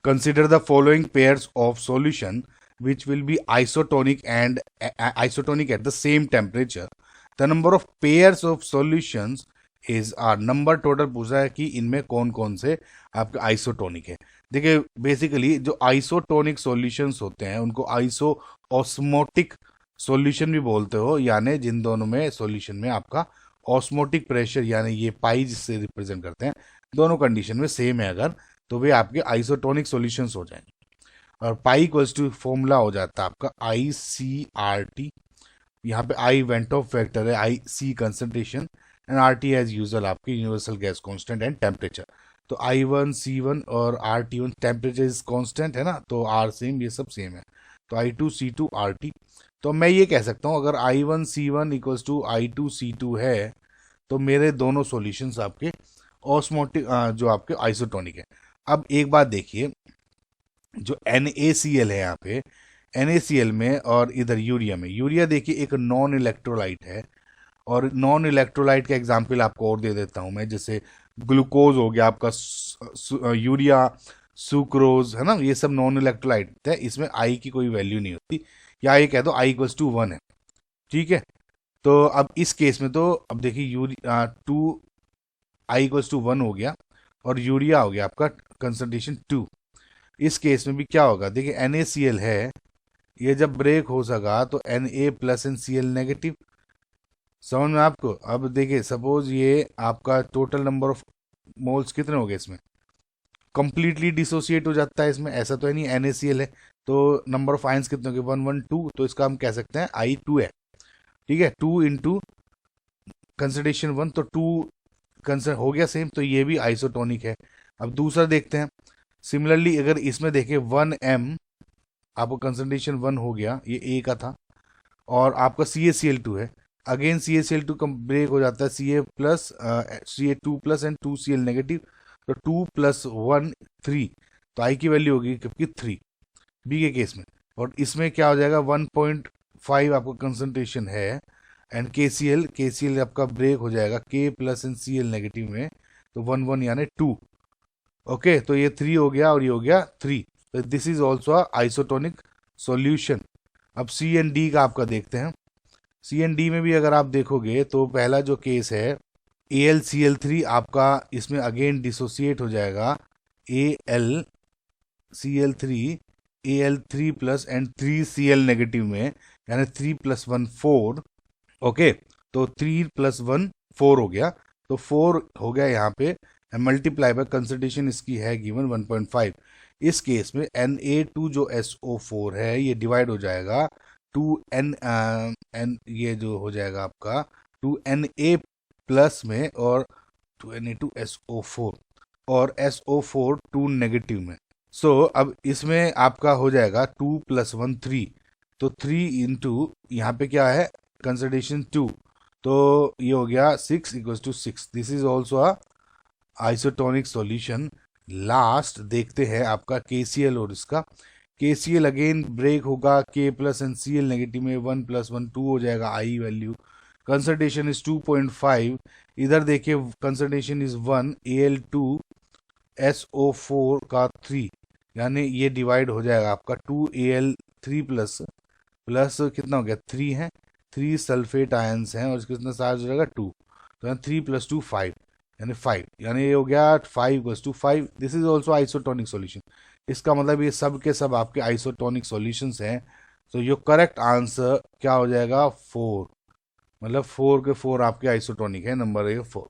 consider the following pairs of solution which will be isotonic and isotonic at the same temperature. The number of pairs of solutions is number total पूछा है कि इनमें कौन कौन से आपके isotonic है। देखिए बेसिकली जो आइसोटोनिक सॉल्यूशंस होते हैं उनको आइसो ऑस्मोटिक सॉल्यूशन भी बोलते हो, यानी जिन दोनों में सॉल्यूशन में आपका ऑस्मोटिक प्रेशर यानी ये पाई जिससे रिप्रेजेंट करते हैं दोनों कंडीशन में सेम है अगर, तो वे आपके आइसोटोनिक सॉल्यूशंस हो जाएंगे। और पाई इक्वल्स टू फॉर्मूला हो जाता है आपका आई सी आर टी। यहाँ पे आई वेंट ऑफ वेक्टर है, I C concentration and R T as usual आपकी universal gas constant and temperature. तो आई वन सी वन और R T one temperature is constant है ना, तो आर सेम ये सब सेम है। तो I two C two R T, तो मैं ये कह सकता हूँ अगर I one C one equals to I two C two है तो मेरे दोनों सॉल्यूशंस आपके ऑस्मोटिक जो आपके आइसोटोनिक है। अब एक बात देखिए, जो NaCl है यहाँ पे NaCl में और इधर यूरिया में, यूरिया देखिए एक नॉन इलेक्ट्रोलाइट है, और नॉन इलेक्ट्रोलाइट का एग्जांपल आपको और दे देता हूँ मैं, जैसे ग्लूकोज हो गया आपका, यूरिया, सुक्रोज है ना, ये सब नॉन इलेक्ट्रोलाइट है, इसमें आई की कोई वैल्यू नहीं होती, या ये कह दो आई इक्वल्स टू 1 है, ठीक है। तो अब इस केस में तो अब देखिए urea too i equals to 1 हो गया और यूरिया हो गया आपका कंसंट्रेशन 2। इस केस में भी क्या होगा, देखिए NaCl है, ये जब ब्रेक हो सका तो Na plus and Cl negative, समझ में आपको। अब देखिए सपोज ये आपका टोटल नंबर ऑफ मोल्स कितने हो गए इसमें, कंप्लीटली डिसोसिएट हो जाता है इसमें, ऐसा तो है नहीं, NaCl है तो नंबर ऑफ आयंस कितने हो गए 1 1 2, तो इसका हम कह सकते हैं I2 है, ठीक है। 2 इंटू कंसंट्रेशन 1 तो 2 कंसर्न हो गया सेम, तो ये भी आइसोटोनिक है। अब दूसरा देखते हैं, सिमिलरली अगर इसमें देखें 1m आपको कंसंट्रेशन 1 हो गया, ये ए का था, और आपका CaCl2 है, अगेन CaCl2 का ब्रेक हो जाता है Ca plus Ca2 plus and 2Cl negative, तो 2 प्लस 1 3, तो आई की वैल्यू होगी क्योंकि 3 बी के केस में। और इसमें क्या हो जाएगा 1.5 आपका कंसंट्रेशन है, एंड KCl आपका ब्रेक हो जाएगा K plus and Cl negative में, तो 1 1 यानी 2, ओके। तो ये 3 हो गया और ये हो गया 3, तो this is also isotonic solution. अब सी एंड डी का आपका देखते हैं, सी एंड डी में भी अगर आप देखोगे तो पहला जो केस है AlCl3 आपका इसमें अगेन डिसोसिएट हो जाएगा AlCl3 Al3 plus and 3Cl negative में, यानी 3 प्लस 1 4, ओके। तो 3 प्लस 1 4 हो गया, तो 4 हो गया यहाँ पे, मल्टीप्लाई बाय कंसंट्रेशन इसकी है गिवन 1.5। इस केस में Na2 जो SO4 है ये डिवाइड हो जाएगा 2n ये जो हो जाएगा आपका 2Na प्लस में और 2Na2SO4 और SO4 2 नेगेटिव में। सो अब इसमें आपका हो जाएगा 2 प्लस 1 3, तो 3 इंटू यहाँ पे क्या है कंसंट्रेशन 2, तो ये हो गया 6 equals to 6। This is also a isotonic solution. Last देखते हैं आपका KCl, और इसका KCl अगेन ब्रेक होगा K plus and Cl negative में, 1 प्लस 1 2 हो जाएगा आई वैल्यू, कंसंट्रेशन इज 2.5, इधर देखिए कंसंट्रेशन इज 1, Al2 SO4 का 3, यानी ये डिवाइड हो जाएगा आपका 2Al3 प्लस प्लस कितना हो गया 3 है, 3 सल्फेट आयंस हैं और इसके कितना चार्ज हो जाएगा 2, तो 3 प्लस 2 5, यानी 5, यानी ये हो गया 5 = 5। This is also isotonic solution. इसका मतलब ये सब के सब आपके आइसोटोनिक सॉल्यूशंस हैं। तो यो करेक्ट आंसर क्या हो जाएगा 4, मतलब 4 के 4 आपके आइसोटोनिक है, नंबर है 4।